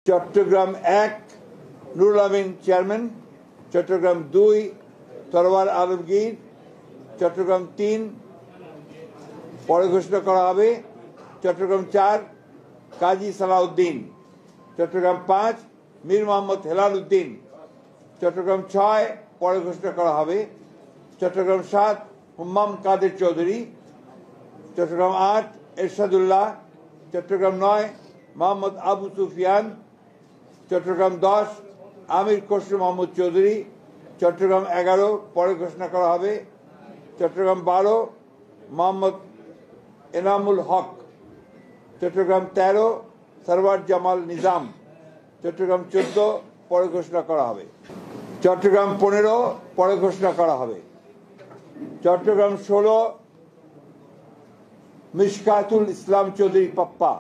Chittagong 1 Nurul Amin chairman, Chittagong 2 তরওয়ার Alamgir, Chittagong 3 পরে ঘোষণা করা হবে, চট্টগ্রাম 4 কাজী সালাউদ্দিন, চট্টগ্রাম 5 মীর মোহাম্মদ হেলাল উদ্দিন, চট্টগ্রাম 6 পরে ঘোষণা করা হবে, চট্টগ্রাম 7 হুম্মাম কাদের চৌধুরী, চট্টগ্রাম 8 এরশাদুল্লাহ, চট্টগ্রাম 9 মোহাম্মদ আবু সুফিয়ান, চট্টগ্রাম 10 আমির খসরু মাহমুদ চৌধুরী, চট্টগ্রাম 11 পরে ঘোষণা করা হবে, চট্টগ্রাম 12 মোহাম্মদ এনামুল হক, চট্টগ্রাম 13 সরওয়ার জামাল নিজাম, চট্টগ্রাম 14 পরে ঘোষণা করা হবে, চট্টগ্রাম 15 পরে ঘোষণা করা হবে, চট্টগ্রাম 16 মিশকাতুল ইসলাম চৌধুরী পাপ্পা,